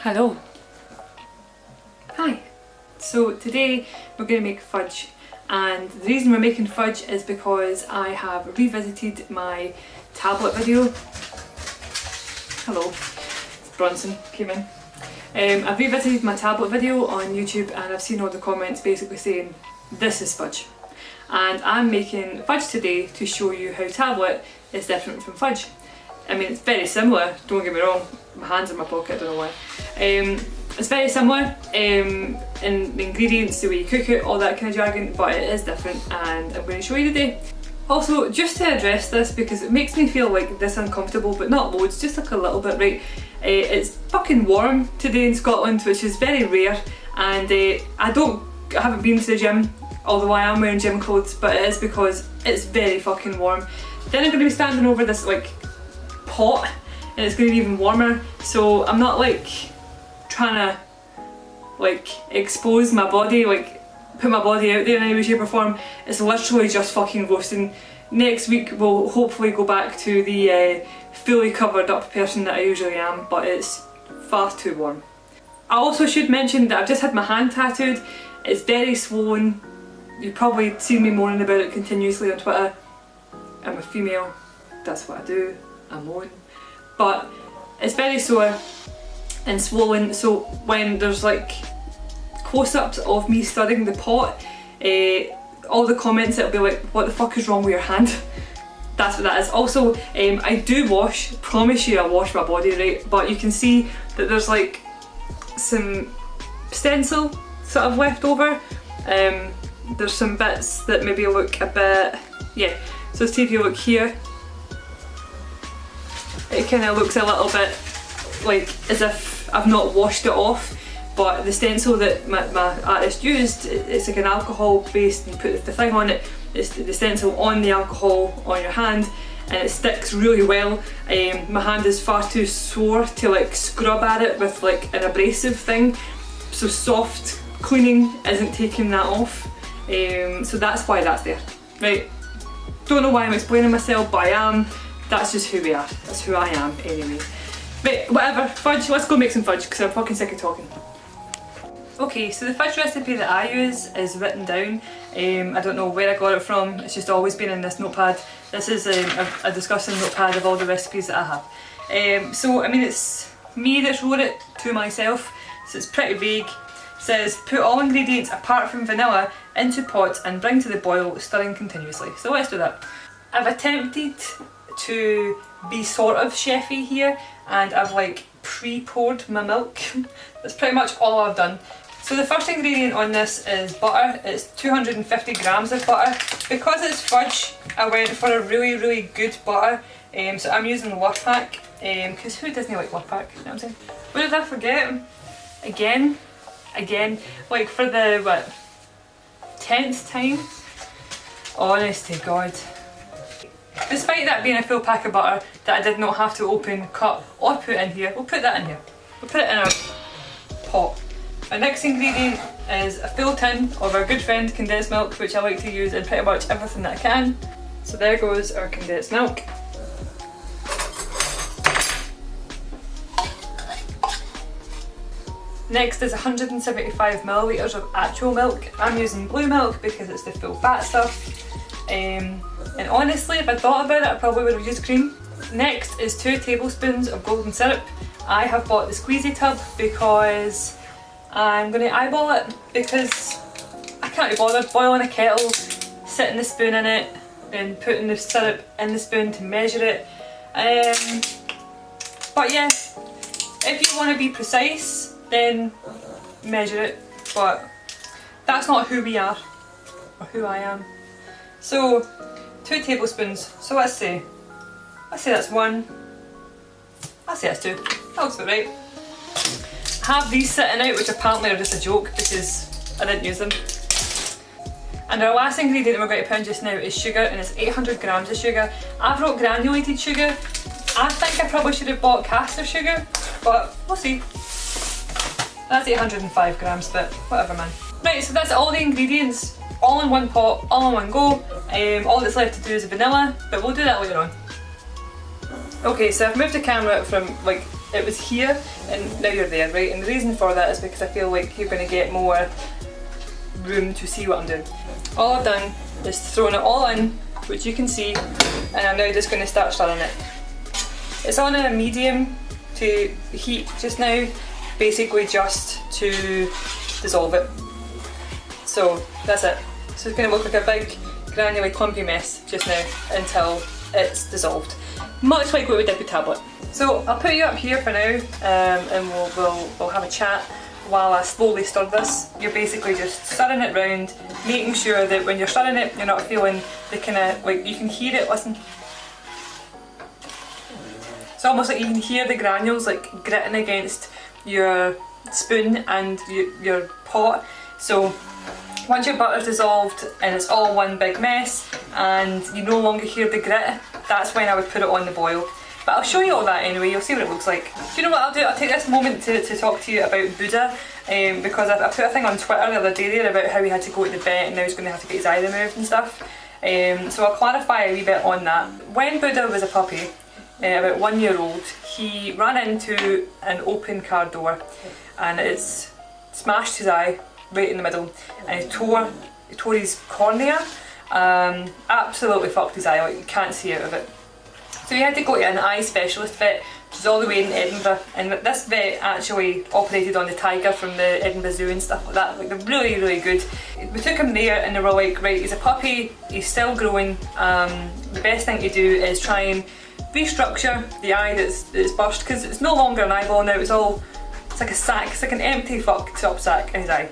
Hello. Hi. So today we're going to make fudge, and the reason we're making fudge is because I have revisited my tablet video. Hello, Bronson came in. I've revisited my tablet video on YouTube and I've seen all the comments basically saying this is fudge. And I'm making fudge today to show you how tablet is different from fudge. I mean, it's very similar, don't get me wrong. My hand's in my pocket, I don't know why. It's very similar in the ingredients, the way you cook it, all that kind of jargon, but it is different and I'm going to show you today. Also, just to address this, because it makes me feel like this uncomfortable, but not loads, just like a little bit, right? It's fucking warm today in Scotland, which is very rare, and I haven't been to the gym, although I am wearing gym clothes, but it is because it's very fucking warm. Then I'm going to be standing over this like pot and it's going to be even warmer, so I'm not like trying to like expose my body, like put my body out there in any way, shape or form. It's literally just fucking roasting. Next week we'll hopefully go back to the fully covered up person that I usually am, but it's far too warm. I also should mention that I've just had my hand tattooed. It's very swollen. You've probably seen me moaning about it continuously on Twitter. I'm a female, that's what I do, I moan. But it's very sore and swollen, so when there's like close-ups of me stirring the pot, all the comments it'll be like, what the fuck is wrong with your hand? That's what that is. Also, I do wash, promise you I wash my body, right? But you can see that there's like some stencil sort of left over. There's some bits that maybe look a bit, yeah. So see if you look here, it kind of looks a little bit like as if I've not washed it off, but the stencil that my artist used, it's like an alcohol based, you put the thing on it, it's the stencil on the alcohol on your hand and it sticks really well. My hand is far too sore to like scrub at it with like an abrasive thing, so soft cleaning isn't taking that off, so that's why that's there, right? Don't know why I'm explaining myself, but I am. That's just who we are. That's who I am anyway. But whatever, fudge, let's go make some fudge because I'm fucking sick of talking. Okay, so the fudge recipe that I use is written down. I don't know where I got it from, it's just always been in this notepad. This is a disgusting notepad of all the recipes that I have. So I mean, it's me that's wrote it to myself, so it's pretty vague. It says, put all ingredients apart from vanilla into pots and bring to the boil, stirring continuously. So let's do that. I've attempted to be sort of chefy here and I've like pre-poured my milk. That's pretty much all I've done. So the first ingredient on this is butter. It's 250 grams of butter. Because it's fudge, I went for a really good butter. So I'm using the Worth Pack, because who doesn't like Worth Pack, you know what I'm saying? What did I forget? Again, like for the, what, 10th time? Honest to God. Despite that being a full pack of butter that I did not have to open, cut or put in here, we'll put that in here. We'll put it in our pot. Our next ingredient is a full tin of our good friend condensed milk, which I like to use in pretty much everything that I can. So there goes our condensed milk. Next is 175 millilitres of actual milk. I'm using blue milk because it's the full fat stuff. And honestly, if I thought about it, I probably would have used cream. Next is 2 tablespoons of golden syrup. I have bought the squeezy tub because I'm going to eyeball it, because I can't be bothered boiling a kettle, sitting the spoon in it and putting the syrup in the spoon to measure it. But yeah, if you want to be precise, then measure it, but that's not who we are or who I am. So 2 tablespoons, so let's say that's 1, I'll say that's 2, that looks about right. I have these sitting out, which apparently are just a joke because I didn't use them. And our last ingredient that we're going to put in just now is sugar, and it's 800 grams of sugar. I've wrote granulated sugar. I think I probably should have bought caster sugar, but we'll see. That's 805 grams, but whatever, man. Right, so that's all the ingredients, all in one pot, all in one go. All that's left to do is vanilla, but we'll do that later on. Okay, so I've moved the camera from like it was here and now you're there, right? And the reason for that is because I feel like you're going to get more room to see what I'm doing. All I've done is thrown it all in, which you can see, and I'm now just going to start stirring it. It's on a medium to heat just now, basically just to dissolve it. So that's it. So it's going to look like a big granular clumpy mess just now until it's dissolved. Much like what we did with tablet. So I'll put you up here for now, and we'll have a chat while I slowly stir this. You're basically just stirring it round, making sure that when you're stirring it, you're not feeling the kind of, like, you can hear it, listen. It's almost like you can hear the granules like gritting against your spoon and your pot. So once your butter's dissolved and it's all one big mess and you no longer hear the grit, that's when I would put it on the boil. But I'll show you all that anyway, you'll see what it looks like. Do you know what I'll do? I'll take this moment to talk to you about Buddha, because I put a thing on Twitter the other day there about how he had to go to the vet and now he's going to have to get his eye removed and stuff. So I'll clarify a wee bit on that. When Buddha was a puppy, about 1 year old, he ran into an open car door and it's smashed his eye right in the middle, and he tore his cornea, absolutely fucked his eye, like you can't see out of it. So he had to go to an eye specialist vet, which is all the way in Edinburgh, and this vet actually operated on the tiger from the Edinburgh Zoo and stuff like that. Like, they're really, really good. We took him there and they were like, right, he's a puppy, he's still growing, the best thing to do is try and restructure the eye that's burst, because it's no longer an eyeball now, it's like a sack, it's like an empty fucked up sack in his eye.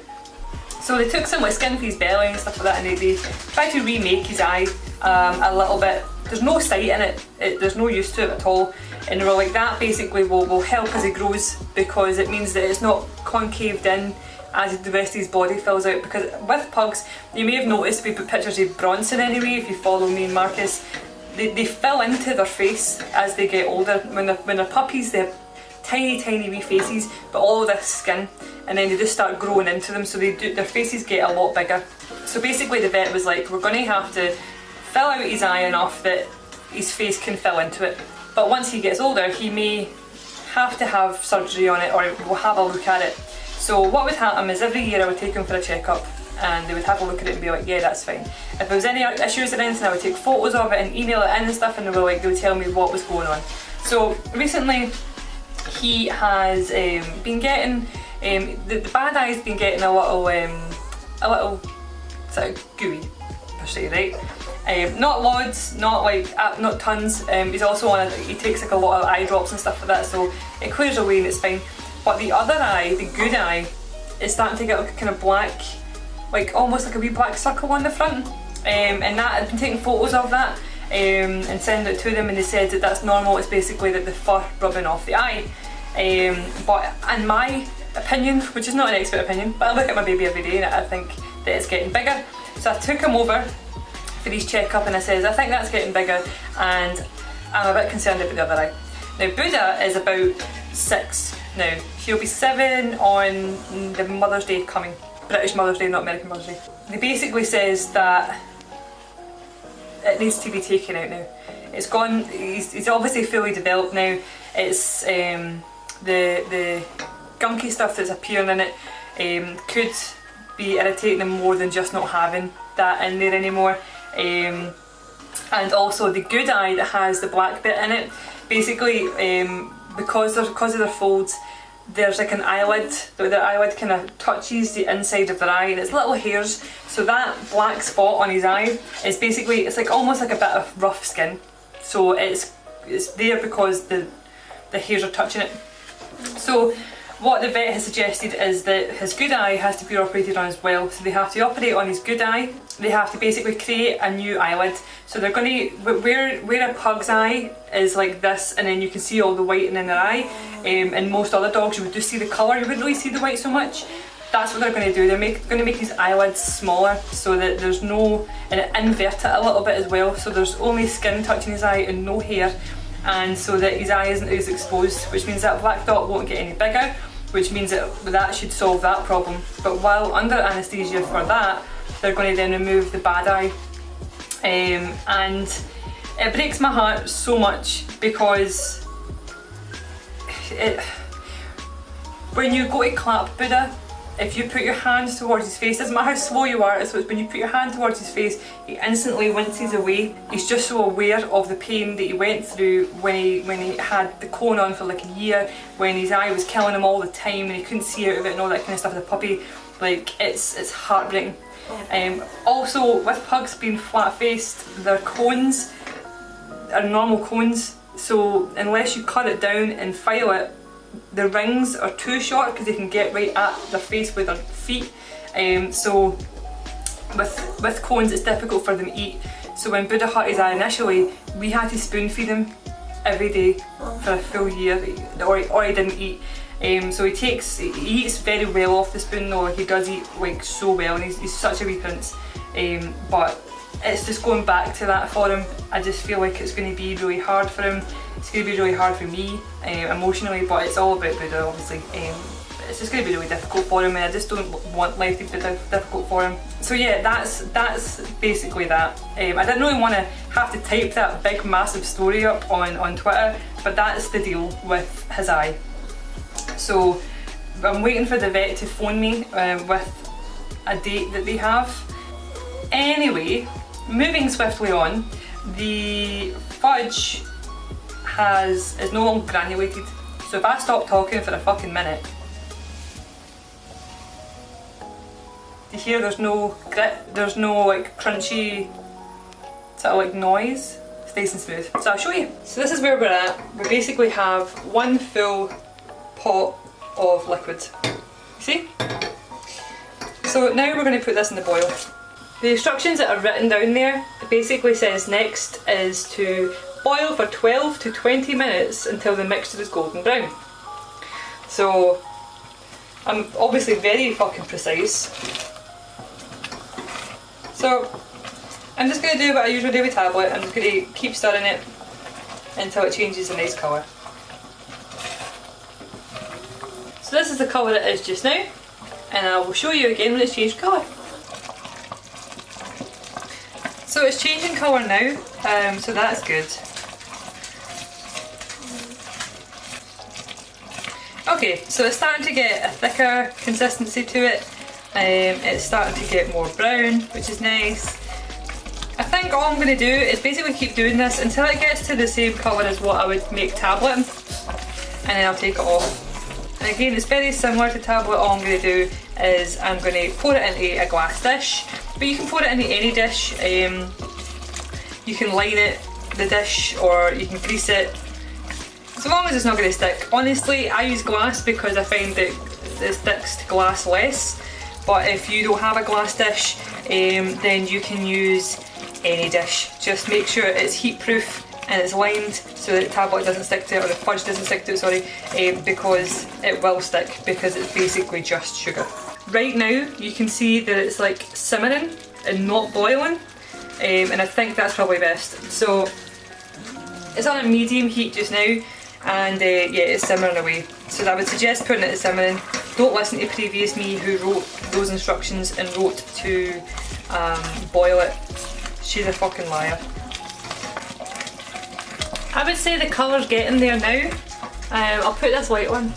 So they took some like skin for his belly and stuff like that, and they tried to remake his eye a little bit. There's no sight in it, there's no use to it at all, and they were like, that basically will help as he grows, because it means that it's not concaved in as the rest of his body fills out. Because with pugs, you may have noticed we put pictures of Bronson anyway, if you follow me and Marcus, they fill into their face as they get older. When they're puppies, they have tiny wee faces, but all of this skin, and then they just start growing into them, so their faces get a lot bigger. So basically the vet was like, we're going to have to fill out his eye enough that his face can fill into it, but once he gets older he may have to have surgery on it, or we'll have a look at it. So what would happen is every year I would take him for a checkup and they would have a look at it and be like, yeah, that's fine. If there was any issues or anything, I would take photos of it and email it in and stuff, and they would tell me what was going on. So recently he has been getting, the bad eye's been getting a little sort of gooey per se, right? Not loads, not tons. He's also he takes like a lot of eye drops and stuff like that, so it clears away and it's fine. But the other eye, the good eye, is starting to get like a kind of black, like almost like a wee black circle on the front. And that, I've been taking photos of that and sending it to them, and they said that that's normal. It's basically that the fur rubbing off the eye. But in my opinion, which is not an expert opinion, but I look at my baby every day and I think that it's getting bigger. So I took him over for his checkup and I says, I think that's getting bigger and I'm a bit concerned about the other eye. Now Buddha is about 6 now. He'll be 7 on the Mother's Day coming. British Mother's Day, not American Mother's Day. He basically says that it needs to be taken out now. It's gone, he's obviously fully developed now. It's the gunky stuff that's appearing in it could be irritating him more than just not having that in there anymore. And also the good eye that has the black bit in it, basically because of their folds, there's like an eyelid, the eyelid kind of touches the inside of their eye and it's little hairs, so that black spot on his eye is basically, it's like almost like a bit of rough skin, so it's there because the hairs are touching it. So what the vet has suggested is that his good eye has to be operated on as well, so they have to operate on his good eye. They have to basically create a new eyelid, so they're going to, where a pug's eye is like this and then you can see all the whiting in their eye, and most other dogs you would just see the colour, you wouldn't really see the white so much. That's what they're going to do. They're going to make his eyelids smaller so that there's no, and invert it a little bit as well, so there's only skin touching his eye and no hair, and so that his eye isn't as exposed, which means that black dot won't get any bigger, which means that should solve that problem. But while under anaesthesia for that, they're going to then remove the bad eye. And it breaks my heart so much because when you go to clap Buddha, if you put your hands towards his face, doesn't matter how slow you are, so it's when you put your hand towards his face, he instantly winces away. He's just so aware of the pain that he went through when he had the cone on for like a year, when his eye was killing him all the time and he couldn't see out of it and all that kind of stuff as a puppy. Like, it's heartbreaking. Also, with pugs being flat-faced, their cones are normal cones, so unless you cut it down and file it, the rings are too short because they can get right at their face with their feet. So with cones it's difficult for them to eat. So when Buddha hurt his eye initially, we had to spoon feed him every day for a full year, or he didn't eat. So he eats very well off the spoon though, he does eat like so well, and he's such a wee prince. But it's just going back to that for him. I just feel like it's going to be really hard for him. It's going to be really hard for me emotionally, but it's all about Buddha obviously. It's just going to be really difficult for him, and I just don't want life to be difficult for him. So yeah, that's basically that. I didn't really want to have to type that big massive story up on Twitter, but that's the deal with his eye. So I'm waiting for the vet to phone me with a date that they have. Anyway, moving swiftly on, the fudge is no longer granulated. So if I stop talking for a fucking minute, you hear there's no grit, there's no like crunchy sort of like noise. It's nice and smooth. So I'll show you. So this is where we're at. We basically have one full pot of liquid. See? So now we're going to put this in the boil. The instructions that are written down there, it basically says next is to boil for 12 to 20 minutes until the mixture is golden brown. So I'm obviously very fucking precise. So I'm just going to do what I usually do with tablet. I'm just going to keep stirring it until it changes a nice colour. So this is the colour it is just now, and I will show you again when it's changed colour. So it's changing colour now, so that's good. Okay, so it's starting to get a thicker consistency to it. It's starting to get more brown, which is nice. I think all I'm going to do is basically keep doing this until it gets to the same colour as what I would make tablet, and then I'll take it off. And again, it's very similar to tablet. All I'm going to do is I'm going to pour it into a glass dish, but you can pour it into any dish. You can line it, the dish, or you can grease it, so long as it's not going to stick. Honestly, I use glass because I find that it sticks to glass less, but if you don't have a glass dish, then you can use any dish. Just make sure it's heat proof and it's lined so that the tablet doesn't stick to it, or the fudge doesn't stick to it, sorry, because it will stick because it's basically just sugar. Right now you can see that it's like simmering and not boiling, and I think that's probably best. So it's on a medium heat just now, and yeah, it's simmering away. So I would suggest putting it at simmering. Don't listen to previous me who wrote those instructions and wrote to boil it. She's a fucking liar. I would say the colour's getting there now. I'll put this light on,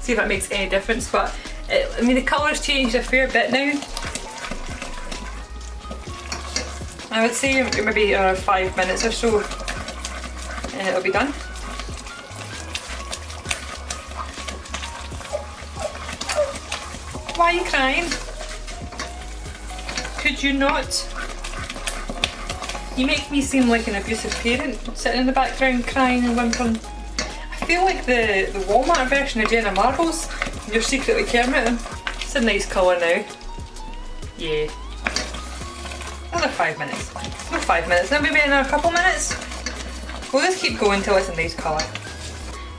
see if that makes any difference, but I mean the colour's changed a fair bit now. I would say maybe 5 minutes or so and it'll be done. Why are you crying? Could you not? You make me seem like an abusive parent sitting in the background crying and whimpering. I feel like the Walmart version of Jenna Marbles. You're secretly Kermit. It's a nice colour now. Yeah. Another 5 minutes. Another 5 minutes. Then maybe another couple minutes. We'll just keep going until it's a nice colour.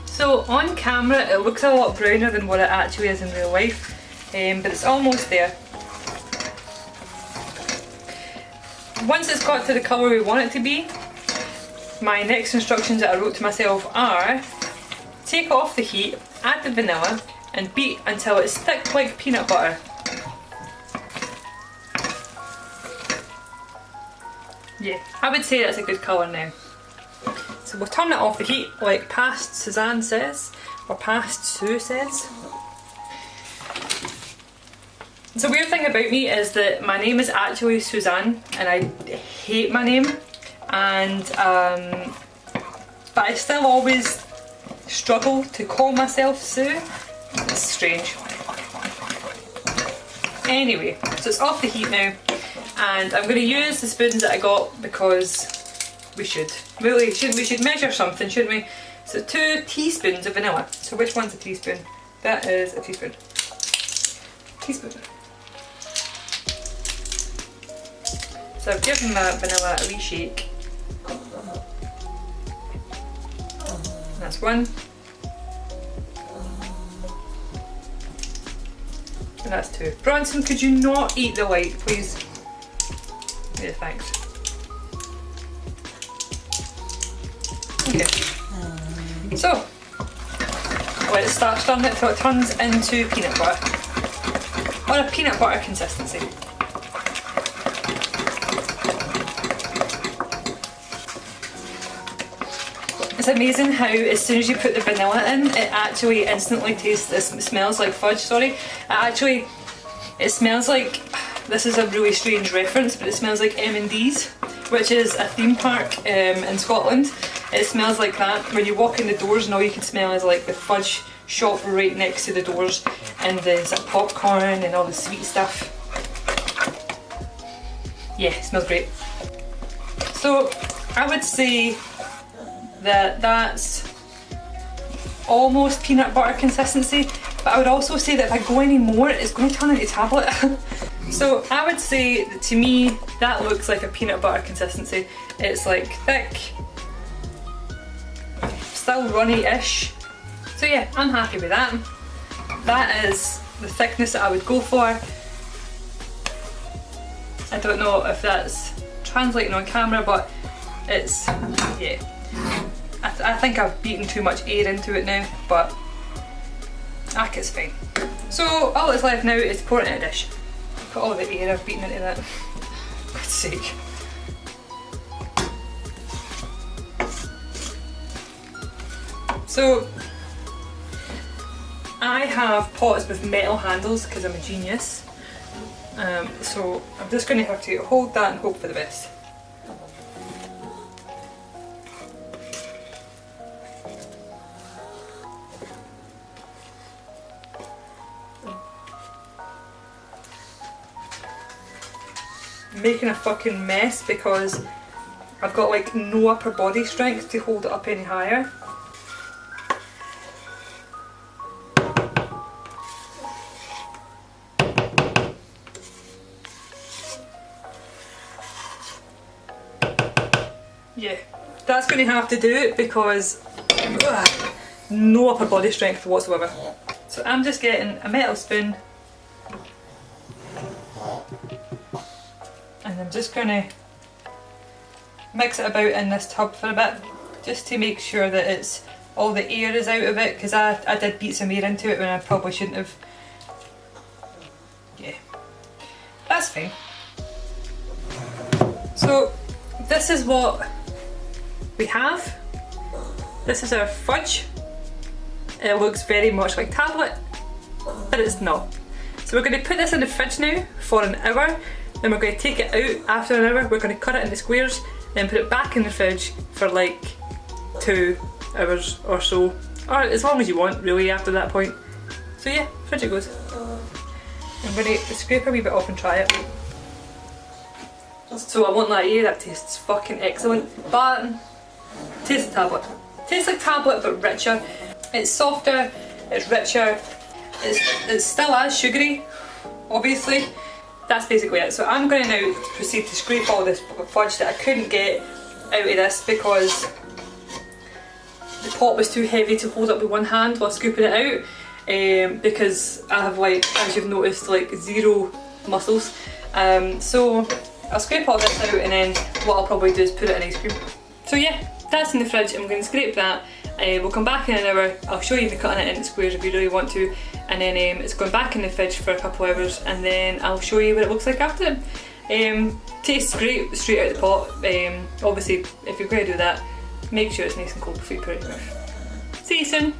So on camera it looks a lot browner than what it actually is in real life, but it's almost there. Once it's got to the colour we want it to be, my next instructions that I wrote to myself are: take off the heat, add the vanilla, and beat until it's thick like peanut butter. Yeah, I would say that's a good colour now. So we'll turn it off the heat like past Suzanne says, We're past, Sue says. The weird thing about me is that my name is actually Suzanne and I hate my name, and but I still always struggle to call myself Sue. It's strange. Anyway, so it's off the heat now, and I'm going to use the spoons that I got because we should. Really, we should measure something, shouldn't we? So 2 teaspoons of vanilla. So which one's a teaspoon? That is a teaspoon. Teaspoon. So I've given my vanilla a wee shake. That's 1. And that's 2. Bronson, could you not eat the light, please? Yeah, thanks. Okay. So, let's start stirring it till it turns into peanut butter. Or a peanut butter consistency. It's amazing how as soon as you put the vanilla in, it actually instantly smells like fudge, sorry. It smells like, this is a really strange reference, but it smells like M&D's, which is a theme park in Scotland. It smells like that when you walk in the doors and all you can smell is like the fudge shop right next to the doors, and there's like popcorn and all the sweet stuff. Yeah, it smells great. So I would say that that's almost peanut butter consistency, but I would also say that if I go any more it's going to turn into tablet. So I would say that to me that looks like a peanut butter consistency. It's like thick, still runny-ish. So yeah, I'm happy with that. That is the thickness that I would go for. I don't know if that's translating on camera, but it's, yeah. I think I've beaten too much air into it now, but it's fine. So all that's left now is pour it in a dish. Put all the air I've beaten into that. For God's sake. So I have pots with metal handles because I'm a genius. So I'm just going to have to hold that and hope for the best. Making a fucking mess because I've got like no upper body strength to hold it up any higher. Yeah, that's going to have to do it because no upper body strength whatsoever. So I'm just getting a metal spoon and I'm just going to mix it about in this tub for a bit just to make sure that it's all the air is out of it, because I did beat some air into it when I probably shouldn't have. Yeah, that's fine. So this is what we have. This is our fudge. It looks very much like tablet, but it's not. So we're going to put this in the fridge now for an hour, then we're going to take it out after an hour, we're going to cut it into squares, then put it back in the fridge for like 2 hours or so, or as long as you want really after that point. So yeah, fridge it goes. I'm going to scrape a wee bit off and try it. So I won't lie to you, that tastes fucking excellent, but tastes like tablet. Tastes like tablet but richer. It's softer, it's richer, it's still as sugary, obviously. That's basically it. So I'm going to now proceed to scrape all this fudge that I couldn't get out of this because the pot was too heavy to hold up with one hand while scooping it out, because I have, like, as you've noticed, like 0 muscles. So I'll scrape all this out and then what I'll probably do is put it in ice cream. So yeah, that's in the fridge. I'm going to scrape that. We'll come back in an hour. I'll show you me cutting it into squares if you really want to, and then it's going back in the fridge for a couple of hours, and then I'll show you what it looks like after. Tastes great straight out of the pot. Obviously if you're going to do that, make sure it's nice and cold before you put it in your mouth. See you soon.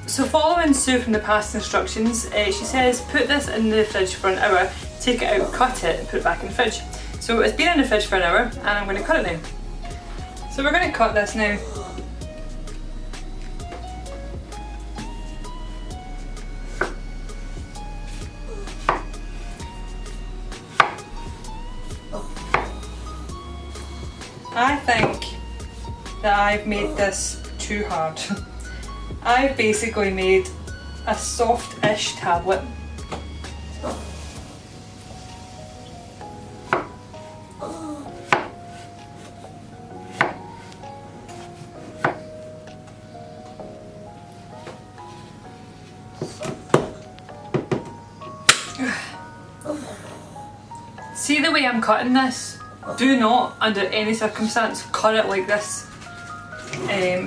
So following Sue from the past instructions, she says put this in the fridge for an hour, take it out, cut it and put it back in the fridge. So it's been in the fridge for an hour and I'm going to cut it now. So we're going to cut this now. I think that I've made this too hard. I've basically made a soft-ish tablet. See the way I'm cutting this? Do not, under any circumstance, cut it like this.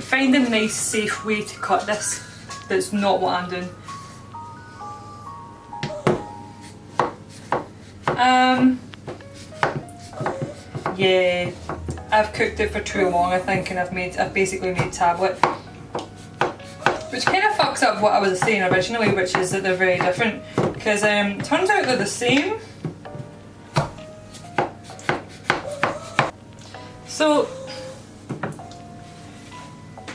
Find a nice, safe way to cut this. That's not what I'm doing. Yeah, I've cooked it for too long, I think, and I've basically made tablet. Which kind of fucks up what I was saying originally, which is that they're very different. Because turns out they're the same. So,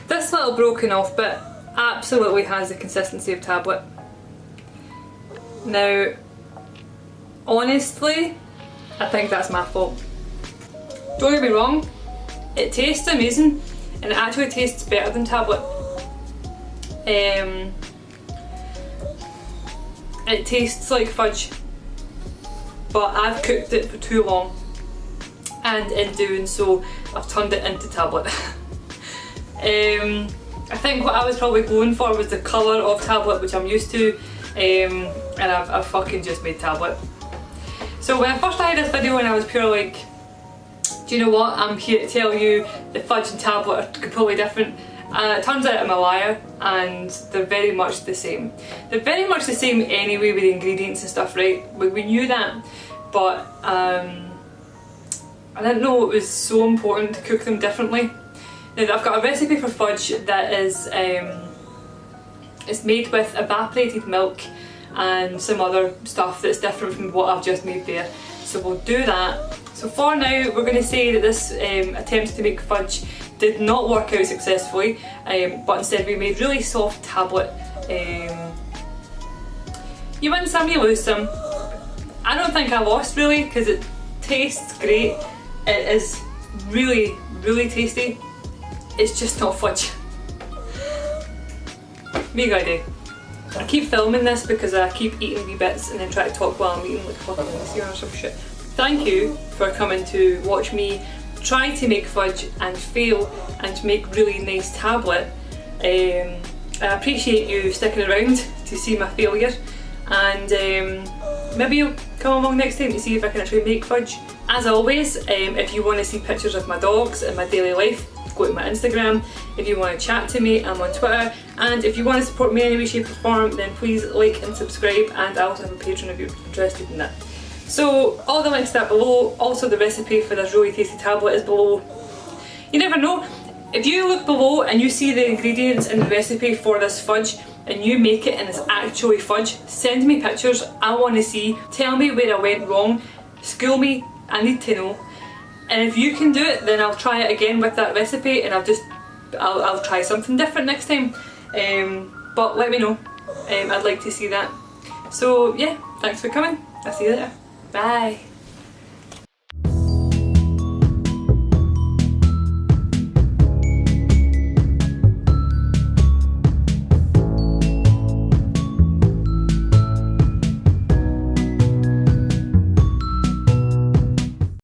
this little broken off bit absolutely has the consistency of tablet. Now, honestly, I think that's my fault. Don't get me wrong, it tastes amazing and it actually tastes better than tablet. It tastes like fudge, but I've cooked it for too long. And in doing so, I've turned it into tablet. I think what I was probably going for was the colour of tablet, which I'm used to, and I've fucking just made tablet. So when I first started this video and I was pure like, do you know what, I'm here to tell you the fudge and tablet are completely different. It turns out I'm a liar and they're very much the same. They're very much the same anyway with the ingredients and stuff, right? We knew that, but I didn't know it was so important to cook them differently. Now I've got a recipe for fudge that is it's made with evaporated milk and some other stuff that's different from what I've just made there. So we'll do that. So for now we're going to say that this attempt to make fudge did not work out successfully, but instead we made really soft tablet. You win some, you lose some. I don't think I lost really because it tastes great. It is really, really tasty. It's just not fudge. Mega idea. I keep filming this because I keep eating wee bits and then try to talk while I'm eating like fucking Lucy or some shit. Thank you for coming to watch me try to make fudge and fail and make really nice tablet. I appreciate you sticking around to see my failure, and maybe you'll come along next time to see if I can actually make fudge. As always, if you want to see pictures of my dogs and my daily life, go to my Instagram. If you want to chat to me, I'm on Twitter. And if you want to support me in any way, shape or form, then please like and subscribe, and I also have a Patreon if you're interested in that. So all the links are below. Also the recipe for this really tasty tablet is below. You never know, if you look below and you see the ingredients in the recipe for this fudge and you make it and it's actually fudge, send me pictures. I want to see. Tell me where I went wrong. School me. I need to know. And if you can do it, then I'll try it again with that recipe, and I'll try something different next time. But let me know. I'd like to see that. So yeah, thanks for coming. I'll see you later. Bye.